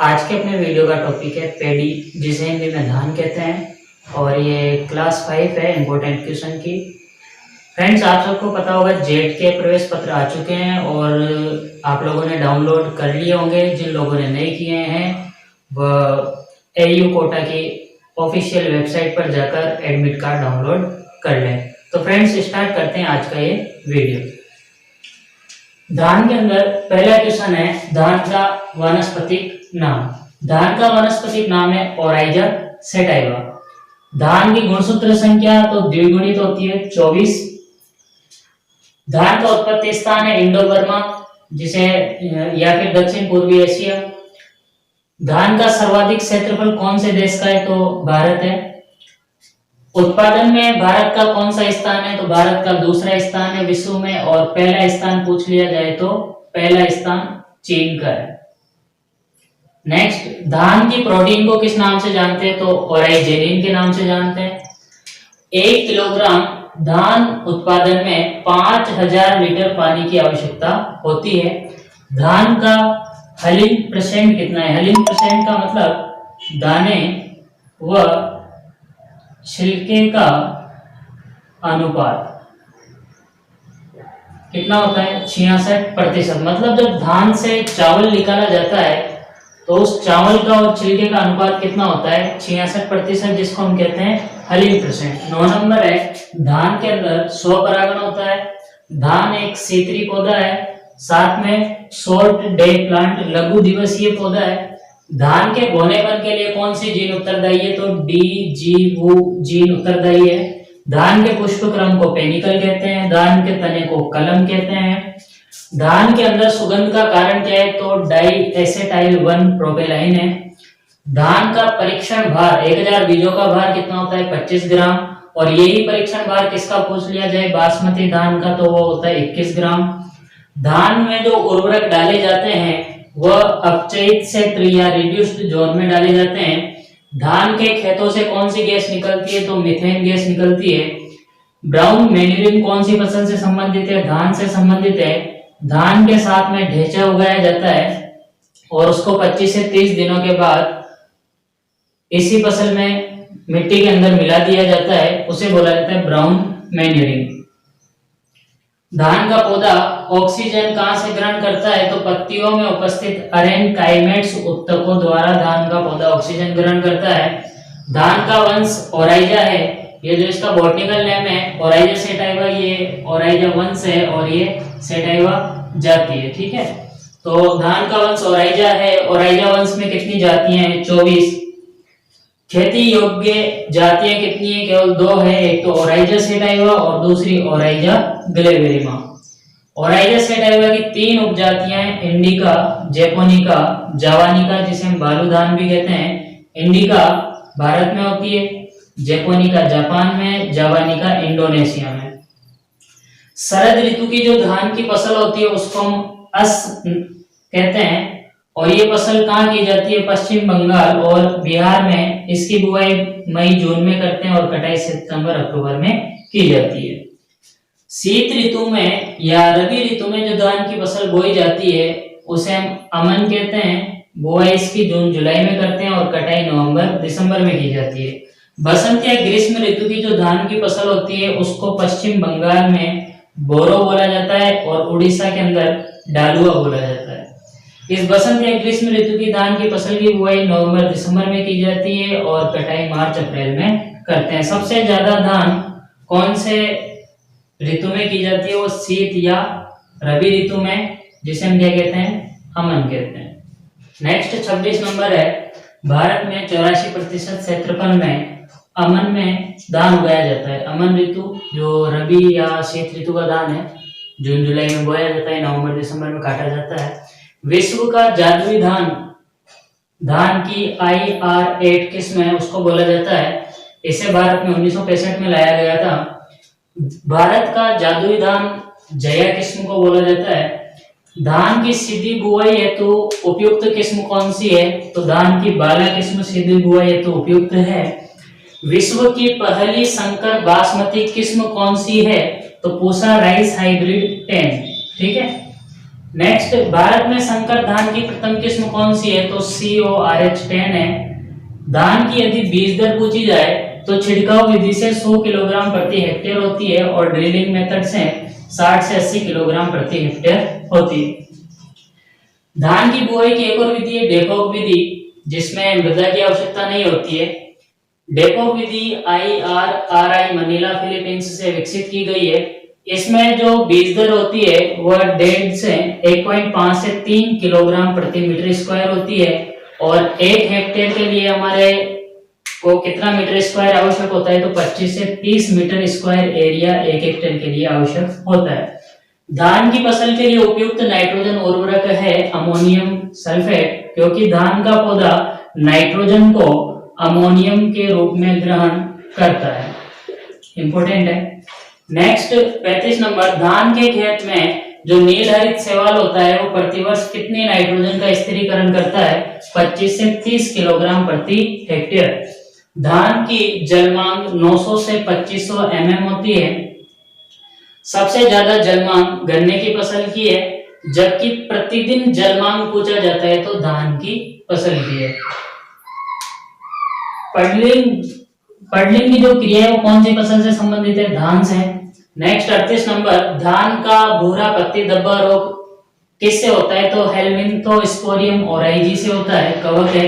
आज के अपने वीडियो का टॉपिक है पेडी, जिसे हिंदी में धान कहते हैं और ये क्लास 5 है इम्पोर्टेंट क्वेश्चन की। फ्रेंड्स, आप सबको पता होगा जेट के प्रवेश पत्र आ चुके हैं और आप लोगों ने डाउनलोड कर लिए होंगे। जिन लोगों ने नहीं किए हैं वह एयू कोटा की ऑफिशियल वेबसाइट पर जाकर एडमिट कार्ड डाउनलोड कर लें। तो फ्रेंड्स, स्टार्ट करते हैं आज का ये वीडियो। धान के अंदर पहला क्वेश्चन है धान का वानस्पतिक नाम। धान का वानस्पतिक नाम है ओराइजा सेटाइवा। धान की गुणसूत्र संख्या तो द्विगुणित होती है 24। धान का उत्पत्ति स्थान है इंडो बर्मा जिसे या फिर दक्षिण पूर्वी एशिया। धान का सर्वाधिक क्षेत्रफल कौन से देश का है? तो भारत है। उत्पादन में भारत का कौन सा स्थान है? तो भारत का दूसरा स्थान है विश्व में। और पहला स्थान पूछ लिया जाए तो पहला स्थान चीन का है। नेक्स्ट, धान की प्रोटीन को किस नाम से जानते हैं? तो ओराइजेनिन के नाम से जानते हैं। 1 किलोग्राम धान उत्पादन में 5000 लीटर पानी की आवश्यकता होती है। धान का हलिंग परसेंट कितना है? हलिंग परसेंट का मतलब दाने व छिलके का अनुपात कितना होता है? 66%। मतलब जब धान से चावल निकाला जाता है तो उस चावल का और छिलके का अनुपात कितना होता है? 66%, जिसको हम कहते हैं हलिंग परसेंट। 9 नंबर है धान के अंदर स्वपरागण होता है। धान एक क्षेत्रीय पौधा है, साथ में शॉर्ट डे प्लांट लघु दिवसीय पौधा है। धान के घोनेपन के लिए कौन सी जीन उत्तरदायी है? तो DGU जीन उत्तरदायी है। धान के पुष्प क्रम को पेनिकल कहते हैं। धान के तने को कलम कहते हैं। धान के अंदर सुगंध का कारण क्या है? तो डाई एसेटाइल 1 प्रोपेलाइन है। धान का परीक्षण भार 1000 बीजों का भार कितना होता है? 25 ग्राम। और यही परीक्षण भार किसका पूछ लिया जाए बासमती धान का, तो वो होता है 21 ग्राम। धान में जो उर्वरक डाले जाते हैं वह अपचयित क्षेत्र या रिड्यूस्ड जोन में डाले जाते हैं। धान के खेतों से कौन सी गैस निकलती है? तो मीथेन गैस निकलती है। ब्राउन मैन्यूरिंग कौन सी फसल से संबंधित है? धान से संबंधित है। धान के साथ में ढेंचा उगाया जाता है और उसको 25 से 30 दिनों के बाद इसी फसल में मिट्टी के अंदर मिला दिया जाता है, उसे बोला जाता है ब्राउन मैन्यूरिंग। धान का पौधा ऑक्सीजन कहां से ग्रहण करता है? तो पत्तियों में उपस्थित अरेनकाइमेट्स उत्तकों द्वारा धान का पौधा ऑक्सीजन ग्रहण करता है। धान का वंश ओराइजा है। ये जो इसका बॉटनिकल नेम है ओराइजा सेटाइवा, ये ओराइजा वंश है और ये सेटाइवा जाति है। ठीक है, तो धान का वंश ओराइजा है। ओराइजा वंश में कितनी जातियां हैं? 24। खेती योग्य जातियां कितनी है? केवल 2 है। एक तो ओराइजा सेटाइवा और दूसरी ओराइजा ग्लेवेरिमा। ओराइजा सेटाइवा की 3 उपजातियां हैं, इंडिका, जैपोनिका, जावानिका, जिसे हम बालू धान भी कहते हैं। इंडिका भारत में होती है, जैपोनिका जापान में, जावानिका इंडोनेशिया में। शरद ऋतु की जो धान की फसल होती है उसको हम अस कहते हैं और ये फसल कहाँ की जाती है? पश्चिम बंगाल और बिहार में। इसकी बुआई मई जून में करते हैं और कटाई सितंबर अक्टूबर में की जाती है। शीत ऋतु में या रबी ऋतु में जो धान की फसल बोई जाती है उसे हम अमन कहते हैं। बुआई इसकी जून जुलाई में करते हैं और कटाई नवंबर दिसंबर में की जाती है। बसंत या ग्रीष्म ऋतु की जो धान की फसल होती है उसको पश्चिम बंगाल में बोरो बोला जाता है और उड़ीसा के अंदर डालुआ बोला जाता है। इस बसंत या ग्रीष्म ऋतु की धान की फसल की बुआई नवंबर दिसंबर में की जाती है और कटाई मार्च अप्रैल में करते हैं। सबसे ज्यादा धान कौन से ऋतु में की जाती है? वो शीत या रबी ऋतु में, जिसे हम क्या कहते हैं? अमन कहते हैं। नेक्स्ट 26 नंबर है भारत में 84% क्षेत्रफल में अमन में धान उगाया जाता है। अमन ऋतु जो रबी या शीत ऋतु का धान है, जून जुलाई में बोया जाता है, नवंबर दिसंबर में काटा जाता है। विश्व का जादुई धान, धान की IR8 किस्म है, उसको बोला जाता है। इसे भारत में 1965 में लाया गया था। भारत का जादुई धान जया किस्म को बोला जाता है। धान की सीधी बुआई हेतु उपयुक्त किस्म कौन सी है? तो धान की बाला किस्म सीधी बुआई हेतु उपयुक्त है। विश्व की पहली संकर बासमती किस्म कौन सी है? तो पूसा राइस हाइब्रिड 10। ठीक है, नेक्स्ट, भारत में संकर धान की प्रथम किस्म कौन सी है? तो CORH10 है। धान की यदि बीज दर पूछी जाए तो छिड़काव विधि से 100 किलोग्राम प्रति हेक्टेयर होती है और ड्रिलिंग मेथड से 60 से 80 किलोग्राम प्रति हेक्टेयर होती है। धान की बुआई की एक और विधि है डेपोक विधि, जिसमें मृदा की आवश्यकता नहीं होती है। डेपोक विधि IRRI मनीला फिलीपींस से विकसित की गई है। इसमें जो बीज दर होती है वह 1.5 से 1.5 से 3 किलोग्राम प्रति मीटर स्क्वायर होती है और 1 हेक्टेयर के लिए हमारे को कितना मीटर स्क्वायर आवश्यक होता है? तो 25 से 30 मीटर स्क्वायर एरिया 1 हेक्टेयर के लिए आवश्यक होता है। धान की फसल के लिए उपयुक्त नाइट्रोजन उर्वरक है अमोनियम सल्फेट, क्योंकि धान का पौधा नाइट्रोजन को अमोनियम के रूप में ग्रहण करता है। इंपॉर्टेंट है। नेक्स्ट 35 नंबर, धान के खेत में जो नील हरित शैवाल होता है वो प्रतिवर्ष कितने नाइट्रोजन का स्थिरीकरण करता है? 25 से 30 किलोग्राम प्रति हेक्टेयर। धान की जलमांग 900 से 2500 mm होती है। सबसे ज्यादा जलमांग गन्ने की फसल की है, जबकि प्रतिदिन जलमांग पूछा जाता है तो धान की फसल की है। पडलिंग की जो क्रिया है वो कौन सी फसल से संबंधित है? धान से। नेक्स्ट 38 नंबर, धान का भूरा पत्ती धब्बा रोग किससे होता है? तो हेलमिंथोस्पोरियम ओराइजी से होता है, कवक है।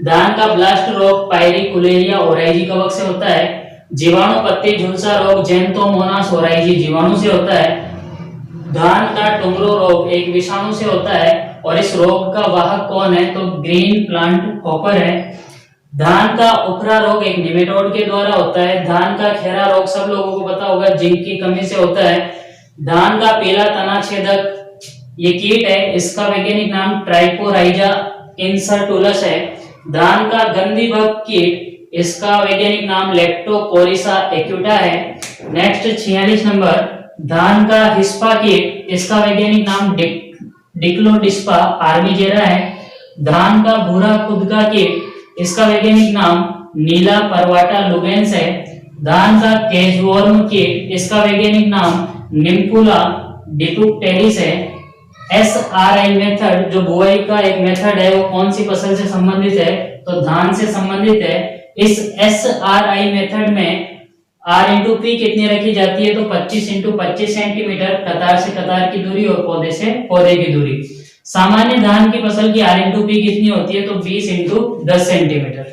धान का ब्लास्ट रोग पायरिकुलेरिया ओराइजी कवक से होता है। जीवाणु पत्ती झुलसा रोग जेंथोमोनास ओराइजी जीवाणु से होता है। धान का टुंगरो रोग एक विषाणु से होता है और इस रोग का वाहक कौन है? तो ग्रीन प्लांट हॉपर है। धान का उखरा रोग एक निमेटोड के द्वारा होता है। धान का खेरा रोग सब लोगों को पता होगा, जिंक की कमी से होता है। धान का पीला तना छेदक ये कीट है, इसका वैज्ञानिक नाम ट्राइकोराइजा इंसर्टुलस है। धान का गंधी बग कीट, इसका वैज्ञानिक नाम लेप्टोकोरिसा एक्यूटा है। नेक्स्ट 46 नंबर, धान का हिस्पा कीट, इसका वैज्ञानिक नाम डिक्लोडिस्पा आर्मीजेरा है। धान का भूरा खुद का कीट, इसका वैज्ञानिक नाम नीला परवाटा लुबेंस है। धान का केजवर्म कीट, इसका वैज्ञानिक नाम निम्फुला डिटुक्टेलिस है। SRI मेथड जो बुआई का एक मेथड है वो कौन सी फसल से संबंधित है? तो धान से संबंधित है। इस SRI मेथड में R/P कितनी रखी जाती है? तो 25 × 25 सेंटीमीटर कतार से कतार की दूरी और पौधे से पौधे की दूरी। सामान्य धान की फसल की R/P कितनी होती है? तो 20 × 10 सेंटीमीटर।